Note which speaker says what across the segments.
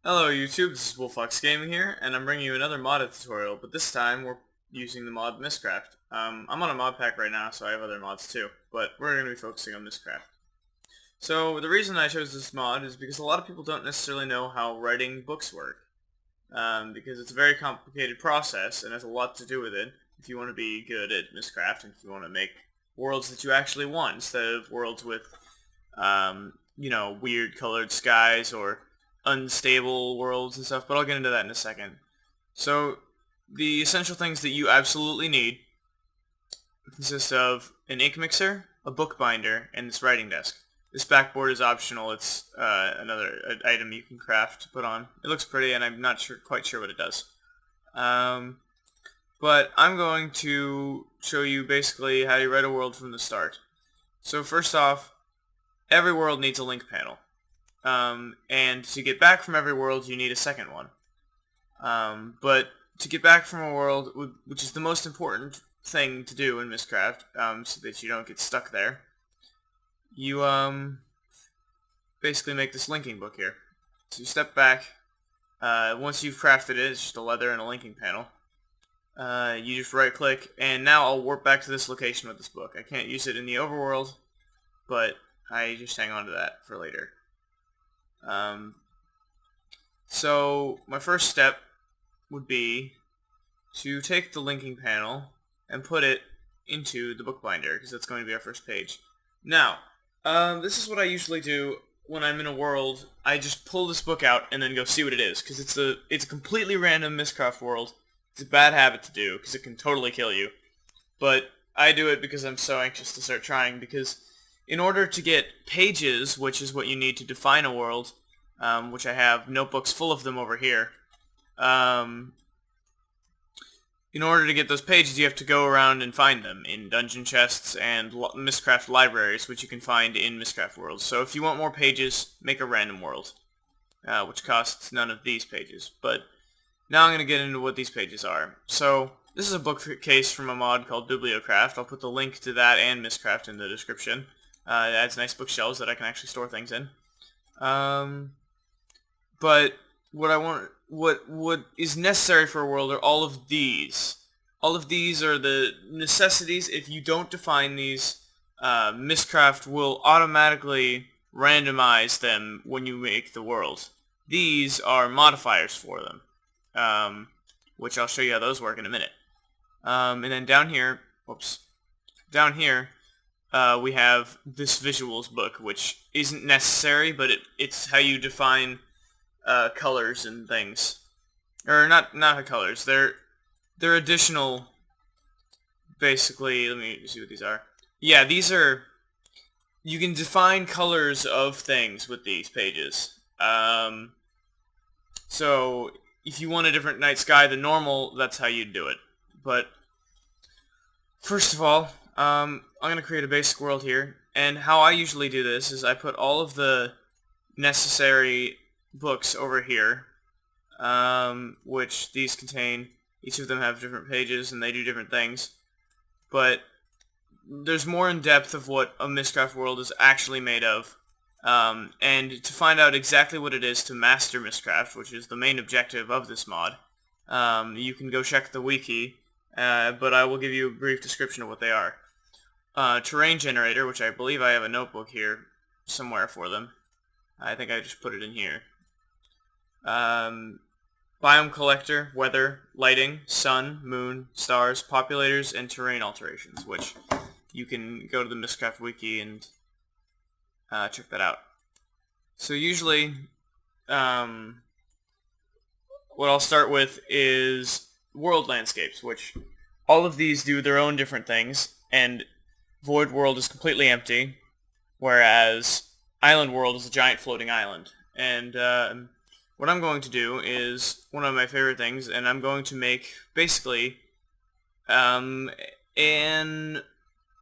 Speaker 1: Hello YouTube, this is Wolfox Gaming here, and I'm bringing you another mod tutorial, but this time we're using the mod Mystcraft. I'm on a mod pack right now, so I have other mods too, but we're going to be focusing on Mystcraft. So the reason I chose this mod is because a lot of people don't necessarily know how writing books work, because it's a very complicated process and has a lot to do with it if you want to be good at Mystcraft and if you want to make worlds that you actually want instead of worlds with, weird colored skies or unstable worlds and stuff, but I'll get into that in a second. So, the essential things that you absolutely need consist of an ink mixer, a bookbinder, and this writing desk. This backboard is optional. It's another item you can craft to put on. It looks pretty, and I'm not quite sure what it does. But I'm going to show you basically how you write a world from the start. So first off, every world needs a link panel. And to get back from every world, you need a second one. But to get back from a world, which is the most important thing to do in Mystcraft, so that you don't get stuck there, you basically make this linking book here. So you step back. Once you've crafted it, it's just a leather and a linking panel. You just right-click, and now I'll warp back to this location with this book. I can't use it in the overworld, but I just hang on to that for later. So my first step would be to take the linking panel and put it into the bookbinder, because that's going to be our first page. Now, this is what I usually do when I'm in a world. I just pull this book out and then go see what it is, because it's a completely random Mystcraft world. It's a bad habit to do, because it can totally kill you. But I do it because I'm so anxious to start trying, because in order to get pages, which is what you need to define a world, which I have notebooks full of them over here, in order to get those pages, you have to go around and find them in dungeon chests and Mystcraft libraries, which you can find in Mystcraft worlds. So if you want more pages, make a random world, which costs none of these pages. But now I'm going to get into what these pages are. So this is a bookcase from a mod called Bibliocraft. I'll put the link to that and Mystcraft in the description. It adds nice bookshelves that I can actually store things in. But what is necessary for a world are all of these. All of these are the necessities. If you don't define these, Mystcraft will automatically randomize them when you make the world. These are modifiers for them, which I'll show you how those work in a minute. And then down here, we have this visuals book, which isn't necessary, but it's how you define colors and things. Or not the colors. They're additional, basically. Let me see what these are. Yeah, these are, you can define colors of things with these pages. So if you want a different night sky than normal, that's how you do it. But first of all, I'm going to create a basic world here, and how I usually do this is I put all of the necessary books over here, which these contain. Each of them have different pages, and they do different things. But there's more in depth of what a Mystcraft world is actually made of, and to find out exactly what it is to master Mystcraft, which is the main objective of this mod, you can go check the wiki, but I will give you a brief description of what they are. Terrain generator, which I believe I have a notebook here somewhere for them. I think I just put it in here. Biome collector, weather, lighting, sun, moon, stars, populators, and terrain alterations, which you can go to the Mystcraft wiki and check that out. So usually, what I'll start with is world landscapes, which all of these do their own different things, and Void World is completely empty, whereas Island World is a giant floating island. And what I'm going to do is one of my favorite things, and I'm going to make basically an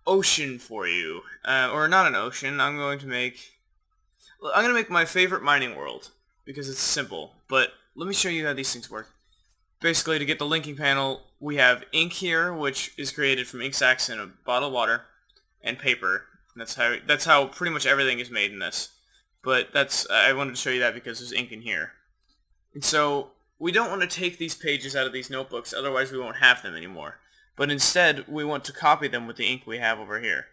Speaker 1: ocean for you, or not an ocean. I'm going to make my favorite mining world because it's simple. But let me show you how these things work. Basically, to get the linking panel, we have ink here, which is created from ink sacs in a bottle of water, and paper. That's how pretty much everything is made in this. But I wanted to show you that because there's ink in here. And so we don't want to take these pages out of these notebooks, otherwise we won't have them anymore. But instead, we want to copy them with the ink we have over here.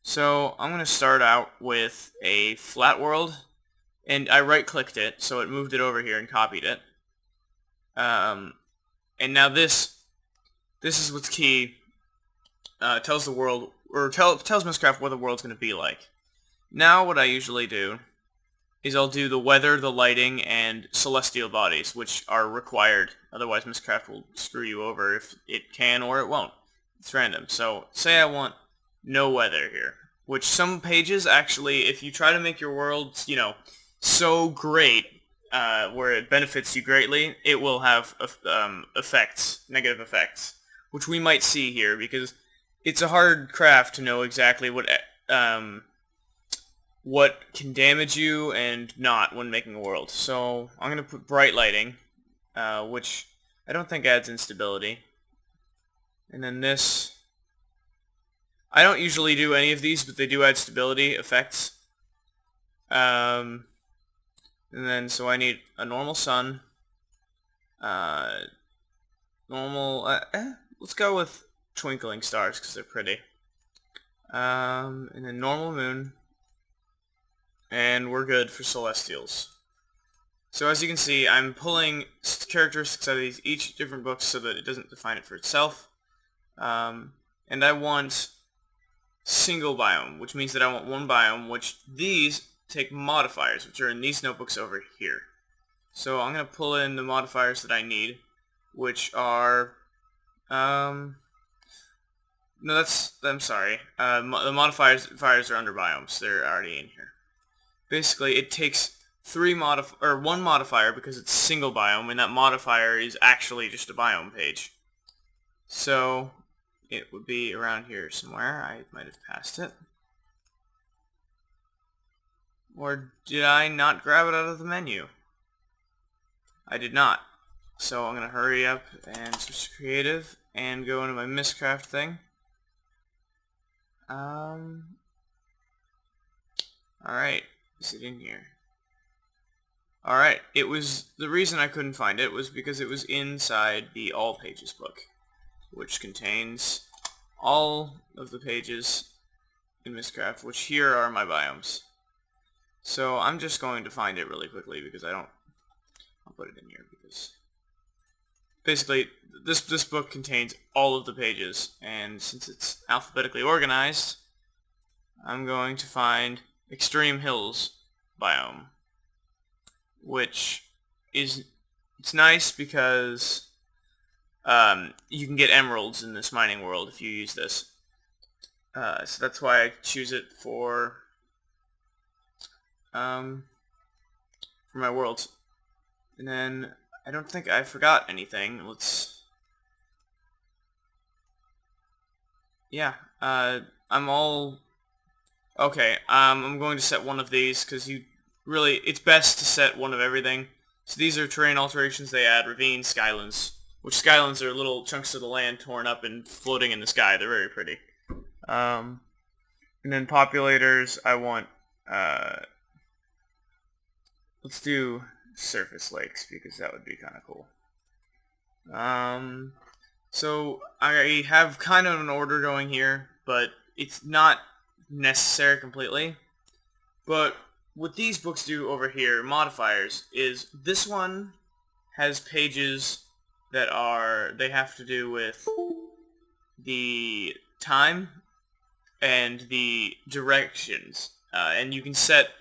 Speaker 1: So I'm going to start out with a flat world, and I right-clicked it, so it moved it over here and copied it. And now this is what's key. Tells the world, or tells Mystcraft what the world's going to be like. Now what I usually do is I'll do the weather, the lighting, and celestial bodies, which are required. Otherwise Mystcraft will screw you over if it can or it won't. It's random. So say I want no weather here, which some pages actually, if you try to make your world, so great, where it benefits you greatly, it will have effects, negative effects, which we might see here, because it's a hard craft to know exactly what can damage you and not when making a world. So I'm going to put bright lighting, which I don't think adds instability. And then this, I don't usually do any of these, but they do add stability effects. And then, so I need a normal sun, let's go with twinkling stars because they're pretty. And then normal moon, and we're good for celestials. So as you can see, I'm pulling characteristics out of each different books so that it doesn't define it for itself. And I want single biome, which means that I want one biome, which these take modifiers, which are in these notebooks over here. So I'm going to pull in the modifiers that I need, which are, no, I'm sorry, the modifiers are under biomes, they're already in here. Basically, it takes one modifier because it's single biome, and that modifier is actually just a biome page. So it would be around here somewhere. I might have passed it. Or did I not grab it out of the menu? I did not. So I'm going to hurry up and switch to creative and go into my Mystcraft thing. Alright, is it in here? Alright, the reason I couldn't find it was because it was inside the All Pages book, which contains all of the pages in Mystcraft, which here are my biomes. So I'm just going to find it really quickly because I'll put it in here because basically this book contains all of the pages, and since it's alphabetically organized, I'm going to find Extreme Hills biome, which it's nice because you can get emeralds in this mining world if you use this. So that's why I choose it for my worlds. And then I don't think I forgot anything. Yeah, I'm all okay. I'm going to set one of these because it's best to set one of everything. So these are terrain alterations. They add ravines, skylands, which skylands are little chunks of the land torn up and floating in the sky. They're very pretty. And then populators, I want, let's do surface lakes because that would be kind of cool. So I have kind of an order going here, but it's not necessary completely. But what these books do over here, modifiers, is this one has pages that they have to do with the time and the directions. And you can set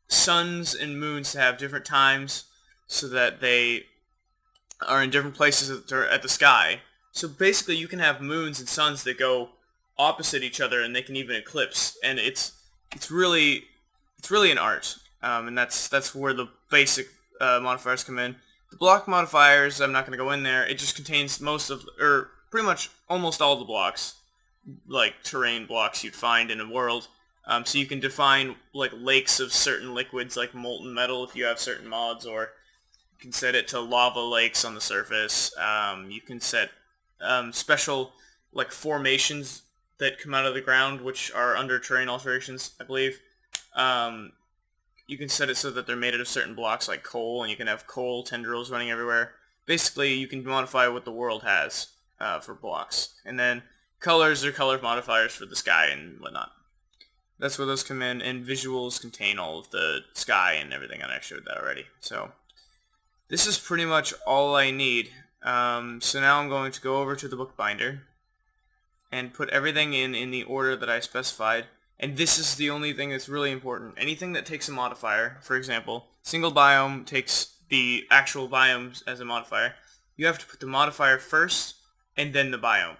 Speaker 1: suns and moons to have different times so that they are in different places at the sky. So basically you can have moons and suns that go opposite each other, and they can even eclipse, and it's really an art. And that's where the basic modifiers come in. The block modifiers, I'm not going to go in there. It just contains pretty much almost all the blocks, like terrain blocks you'd find in a world. So you can define like lakes of certain liquids, like molten metal, if you have certain mods, or you can set it to lava lakes on the surface. You can set special like formations that come out of the ground, which are under terrain alterations, I believe. you can set it so that they're made out of certain blocks like coal, and you can have coal tendrils running everywhere. Basically, you can modify what the world has for blocks. And then colors are color modifiers for the sky and whatnot. That's where those come in, and visuals contain all of the sky and everything, and I showed that already. So this is pretty much all I need. So now I'm going to go over to the bookbinder and put everything in the order that I specified. And this is the only thing that's really important. Anything that takes a modifier, for example, single biome takes the actual biomes as a modifier. You have to put the modifier first and then the biome.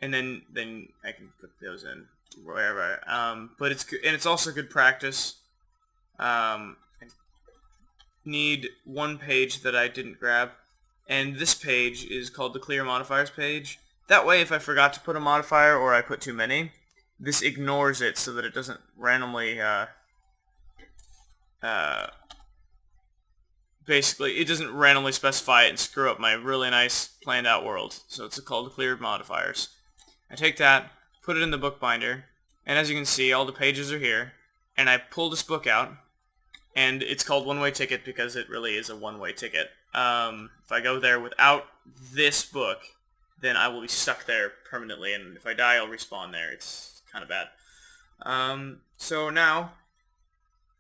Speaker 1: And then I can put those in wherever. But it's also good practice. I need one page that I didn't grab, and this page is called the clear modifiers page. That way, if I forgot to put a modifier or I put too many, this ignores it so that it doesn't randomly basically it doesn't randomly specify it and screw up my really nice planned out world. So it's called clear modifiers. I take that, put it in the bookbinder, and as you can see, all the pages are here, and I pull this book out, and it's called one-way ticket because it really is a one-way ticket. If I go there without this book, then I will be stuck there permanently, and if I die, I'll respawn there. It's kind of bad. So now,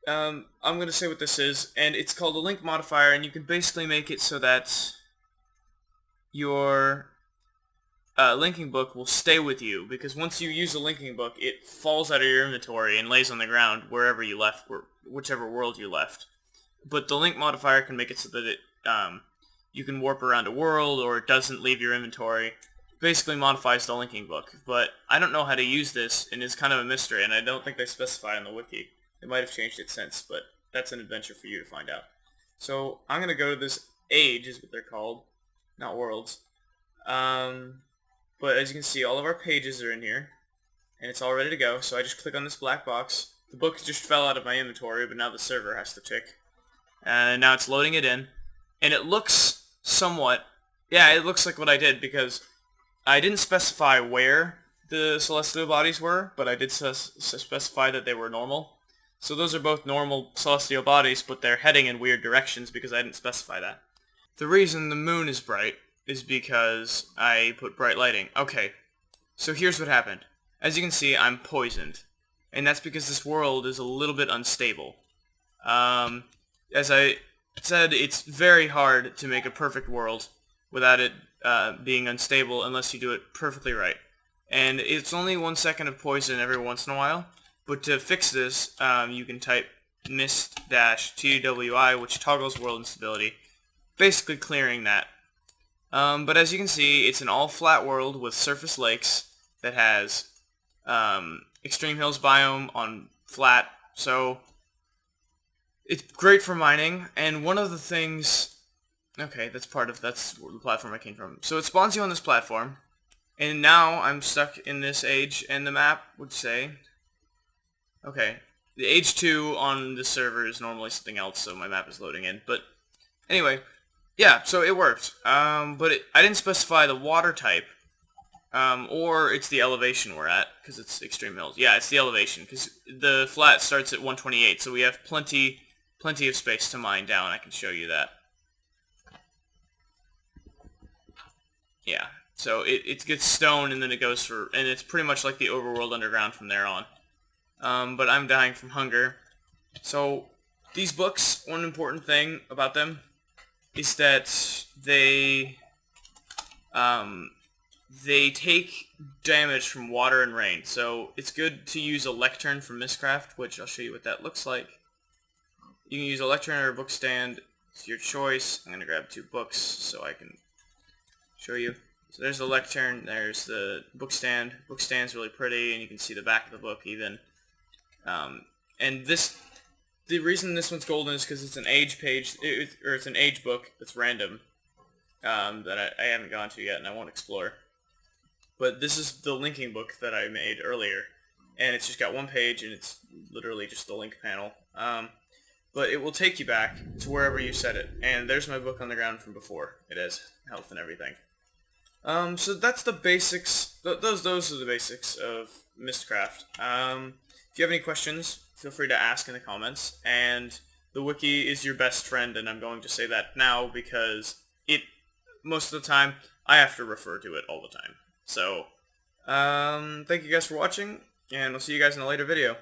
Speaker 1: I'm going to say what this is, and it's called a link modifier, and you can basically make it so that your linking book will stay with you, because once you use a linking book, it falls out of your inventory and lays on the ground wherever you left, whichever world you left. But the link modifier can make it so that it you can warp around a world, or it doesn't leave your inventory. Basically modifies the linking book. But I don't know how to use this, and it's kind of a mystery, and I don't think they specify on the wiki. They might have changed it since, but that's an adventure for you to find out. So I'm going to go to this age, is what they're called, not worlds. But as you can see, all of our pages are in here, and it's all ready to go, so I just click on this black box. The book just fell out of my inventory, but now the server has to tick. And now it's loading it in, and it looks somewhat, yeah, it looks like what I did, because I didn't specify where the celestial bodies were, but I did specify that they were normal. So those are both normal celestial bodies, but they're heading in weird directions because I didn't specify that. The reason the moon is bright is because I put bright lighting. Okay, so here's what happened. As you can see, I'm poisoned, and that's because this world is a little bit unstable. As I said, it's very hard to make a perfect world without it being unstable unless you do it perfectly right. And it's only 1 second of poison every once in a while, but to fix this, you can type mist-twi, which toggles world instability, basically clearing that. But as you can see, it's an all-flat world with surface lakes that has extreme hills biome on flat, so it's great for mining. And one of the things, okay, that's the platform I came from. So it spawns you on this platform, and now I'm stuck in this age, and the map would say, okay, the age 2 on the server is normally something else, so my map is loading in, but anyway. Yeah, so it worked, but I didn't specify the water type, or it's the elevation we're at, because it's extreme hills. Yeah, it's the elevation, because the flat starts at 128, so we have plenty of space to mine down. I can show you that. Yeah, so it gets stone, and then it goes and it's pretty much like the overworld underground from there on. But I'm dying from hunger. So, these books, one important thing about them is that they take damage from water and rain. So it's good to use a lectern from Mystcraft, which I'll show you what that looks like. You can use a lectern or a book stand. It's your choice. I'm going to grab 2 books so I can show you. So there's the lectern, there's the book stand. Book stand's really pretty, and you can see the back of the book even. And the reason this one's golden is because it's an age page, or it's an age book that's random, that I haven't gone to yet and I won't explore. But this is the linking book that I made earlier, and it's just got 1 page, and it's literally just the link panel. But it will take you back to wherever you set it, and there's my book on the ground from before. It has health and everything. So that's the basics. Those are the basics of Mystcraft. If you have any questions, feel free to ask in the comments. And the wiki is your best friend, and I'm going to say that now because most of the time I have to refer to it all the time. So, thank you guys for watching, and I'll see you guys in a later video.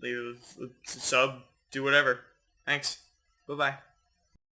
Speaker 1: Leave a sub, do whatever. Thanks. Bye-bye.